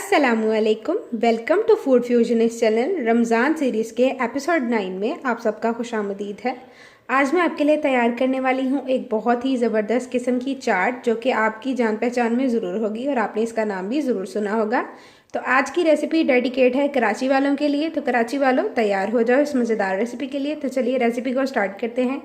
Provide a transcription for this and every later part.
अस्सलामुअलैकुम। Welcome to food fusionist channel. Ramzan series के episode 9 में आप सबका खुशामदीद है। आज मैं आपके लिए तैयार करने वाली हूँ एक बहुत ही ज़बरदस्त किस्म की चाट जो कि आपकी जान पहचान में ज़रूर होगी और आपने इसका नाम भी ज़रूर सुना होगा। तो आज की रेसिपी डेडिकेट है कराची वालों के लिए। तो कराची वालों तैयार हो जाओ इस मज़ेदार रेसिपी के लिए। तो चलिए रेसिपी को स्टार्ट करते हैं।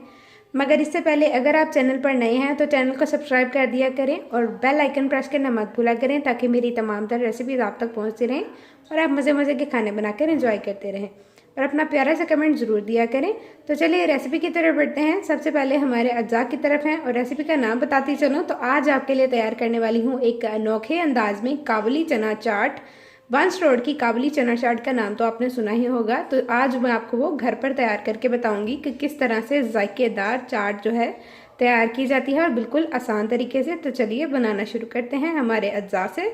मगर इससे पहले अगर आप चैनल पर नए हैं तो चैनल को सब्सक्राइब कर दिया करें और बेल आइकन प्रेस करना मत भूला करें ताकि मेरी तमाम तरह रेसिपीज़ आप तक पहुंचती रहें और आप मज़े मज़े के खाने बनाकर एंजॉय करते रहें और अपना प्यारा सा कमेंट ज़रूर दिया करें। तो चलिए रेसिपी की तरफ बढ़ते हैं। सबसे पहले हमारे अज्जा की तरफ हैं और रेसिपी का नाम बताती चलूँ तो आज आपके लिए तैयार करने वाली हूँ एक अनोखे अंदाज में काबुली चना चाट। वंस रोड की काबुली चना चाट का नाम तो आपने सुना ही होगा। तो आज मैं आपको वो घर पर तैयार करके बताऊंगी कि किस तरह से जायकेदार चाट जो है तैयार की जाती है और बिल्कुल आसान तरीके से। तो चलिए बनाना शुरू करते हैं हमारे अज्जा से।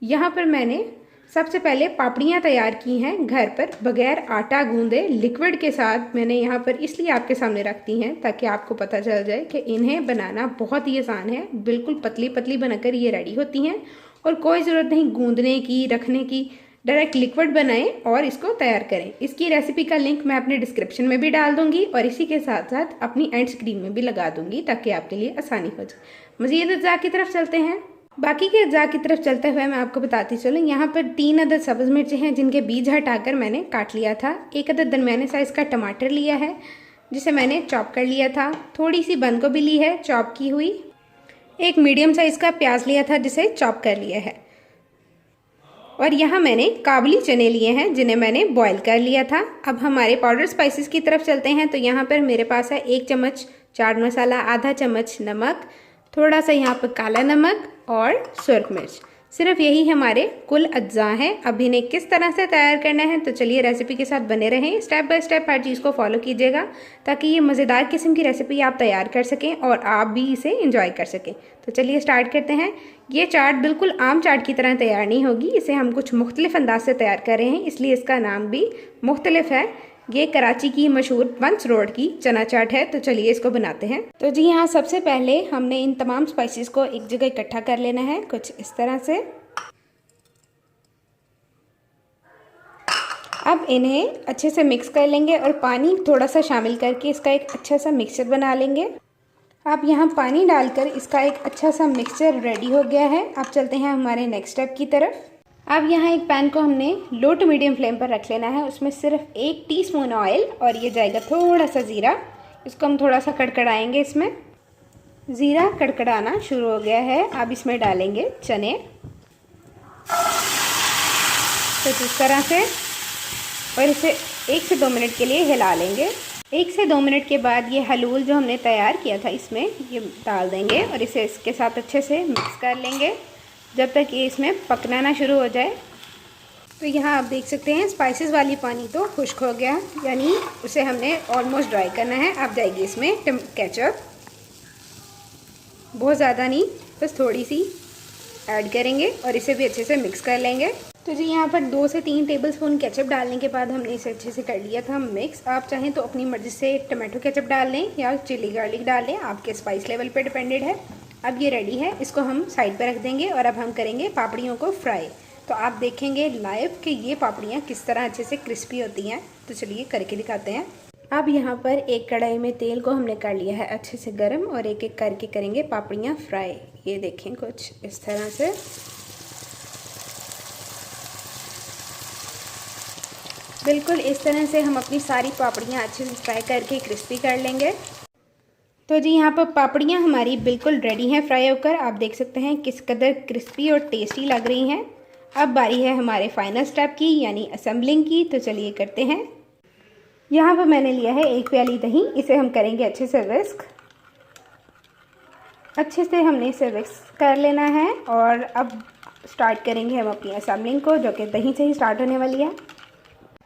यहाँ पर मैंने सबसे पहले पापड़ियाँ तैयार की हैं घर पर बगैर आटा गूंदे लिक्विड के साथ। मैंने यहाँ पर इसलिए आपके सामने रखती हैं ताकि आपको पता चल जाए कि इन्हें बनाना बहुत ही आसान है। बिल्कुल पतली पतली बनकर ये रेडी होती हैं और कोई ज़रूरत नहीं गूंदने की रखने की। डायरेक्ट लिक्विड बनाएं और इसको तैयार करें। इसकी रेसिपी का लिंक मैं अपने डिस्क्रिप्शन में भी डाल दूंगी और इसी के साथ साथ अपनी एंड स्क्रीन में भी लगा दूंगी ताकि आपके लिए आसानी हो जाए। मज़ीद अज्जा की तरफ चलते हैं। बाकी के अज्जा की तरफ चलते हुए मैं आपको बताती चलूँ। यहाँ पर 3 अदद सब्ज़ मिर्ची हैं जिनके बीज हटाकर मैंने काट लिया था। 1 अदद दरमियाने साइज़ का टमाटर लिया है जिसे मैंने चॉप कर लिया था। थोड़ी सी बंद गोभी ली है चॉप की हुई। एक मीडियम साइज़ का प्याज लिया था जिसे चॉप कर लिया है। और यहाँ मैंने काबुली चने लिए हैं जिन्हें मैंने बॉईल कर लिया था। अब हमारे पाउडर स्पाइसेस की तरफ चलते हैं। तो यहाँ पर मेरे पास है 1 चम्मच चाट मसाला, आधा चम्मच नमक, थोड़ा सा यहाँ पर काला नमक और सुर्ख मिर्च। सिर्फ यही हमारे कुल अज्जा हैं। अब इन्हें किस तरह से तैयार करना है तो चलिए रेसिपी के साथ बने रहें। स्टेप बाय स्टेप हर चीज़ को फॉलो कीजिएगा ताकि ये मज़ेदार किस्म की रेसिपी आप तैयार कर सकें और आप भी इसे एंजॉय कर सकें। तो चलिए स्टार्ट करते हैं। ये चाट बिल्कुल आम चाट की तरह तैयार नहीं होगी। इसे हम कुछ मुख्तलिफ अंदाज से तैयार कर रहे हैं इसलिए इसका नाम भी मुख्तलिफ है। ये कराची की मशहूर वंस रोड की चना चाट है। तो चलिए इसको बनाते हैं। तो जी हाँ, सबसे पहले हमने इन तमाम स्पाइसेस को एक जगह इकट्ठा कर लेना है कुछ इस तरह से। अब इन्हें अच्छे से मिक्स कर लेंगे और पानी थोड़ा सा शामिल करके इसका एक अच्छा सा मिक्सचर बना लेंगे। अब यहाँ पानी डालकर इसका एक अच्छा सा मिक्सचर रेडी हो गया है। अब चलते हैं हमारे नेक्स्ट स्टेप की तरफ। अब यहाँ एक पैन को हमने लो टू मीडियम फ्लेम पर रख लेना है। उसमें सिर्फ 1 टीस्पून ऑयल और ये जाएगा थोड़ा सा ज़ीरा। इसको हम थोड़ा सा कड़कड़ाएंगे। इसमें ज़ीरा कड़कड़ाना शुरू हो गया है। अब इसमें डालेंगे चने कुछ इस तरह से और इसे 1 से 2 मिनट के लिए हिला लेंगे। 1 से 2 मिनट के बाद ये हलूल जो हमने तैयार किया था इसमें ये डाल देंगे और इसे इसके साथ अच्छे से मिक्स कर लेंगे जब तक ये इसमें पकना ना शुरू हो जाए। तो यहाँ आप देख सकते हैं स्पाइसेस वाली पानी तो खुश्क हो गया, यानी उसे हमने ऑलमोस्ट ड्राई करना है। अब जाएगी इसमें केचप, बहुत ज़्यादा नहीं बस थोड़ी सी ऐड करेंगे और इसे भी अच्छे से मिक्स कर लेंगे। तो जी यहाँ पर 2 से 3 टेबलस्पून केचप डालने के बाद हमने इसे अच्छे से कर लिया था मिक्स। आप चाहें तो अपनी मर्ज़ी से टमाटो केचप डाल लें या चिली गार्लिक डाल लें, आपके स्पाइस लेवल पे डिपेंडेड है। अब ये रेडी है, इसको हम साइड पर रख देंगे और अब हम करेंगे पापड़ियों को फ्राई। तो आप देखेंगे लाइव कि ये पापड़ियाँ किस तरह अच्छे से क्रिस्पी होती हैं। तो चलिए करके दिखाते हैं। अब यहाँ पर एक कढ़ाई में तेल को हमने कर लिया है अच्छे से गर्म और एक एक करके करेंगे पापड़ियाँ फ्राई। ये देखें कुछ इस तरह से। बिल्कुल इस तरह से हम अपनी सारी पापड़ियाँ अच्छे से फ्राई करके क्रिस्पी कर लेंगे। तो जी यहाँ पर पापड़ियाँ हमारी बिल्कुल रेडी हैं फ्राई होकर। आप देख सकते हैं किस कदर क्रिस्पी और टेस्टी लग रही हैं। अब बारी है हमारे फाइनल स्टेप की यानी असेंबलिंग की। तो चलिए करते हैं। यहाँ पर मैंने लिया है 1 प्याली दही। इसे हम करेंगे अच्छे से विस्क। अच्छे से हमने इसे विस्क कर लेना है और अब स्टार्ट करेंगे हम अपनी असेंबलिंग को जो कि दही से ही स्टार्ट होने वाली है।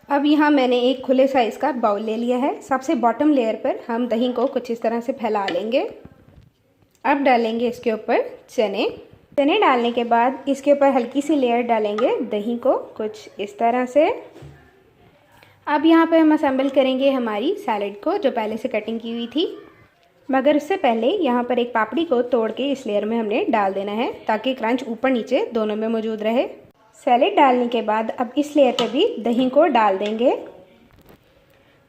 अब यहाँ मैंने एक खुले साइज़ का बाउल ले लिया है। सबसे बॉटम लेयर पर हम दही को कुछ इस तरह से फैला लेंगे। अब डालेंगे इसके ऊपर चने डालने के बाद इसके ऊपर हल्की सी लेयर डालेंगे दही को कुछ इस तरह से। अब यहाँ पर हम असेंबल करेंगे हमारी सैलेड को जो पहले से कटिंग की हुई थी। मगर उससे पहले यहाँ पर एक पापड़ी को तोड़ के इस लेयर में हमने डाल देना है ताकि क्रंच ऊपर नीचे दोनों में मौजूद रहे। सैलेड डालने के बाद अब इस लेयर पे भी दही को डाल देंगे।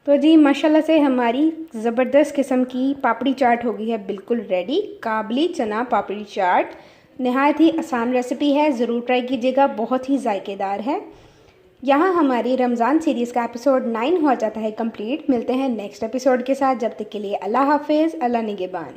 तो जी माशाल्लाह से हमारी ज़बरदस्त किस्म की पापड़ी चाट हो गई है बिल्कुल रेडी। काबली चना पापड़ी चाट नहायत ही आसान रेसिपी है, ज़रूर ट्राई कीजिएगा, बहुत ही जायकेदार है। यहाँ हमारी रमज़ान सीरीज़ का एपिसोड 9 हो जाता है कंप्लीट। मिलते हैं नेक्स्ट एपिसोड के साथ, जब तक के लिए अल्लाह हाफिज़, अल्लाह निगहबान।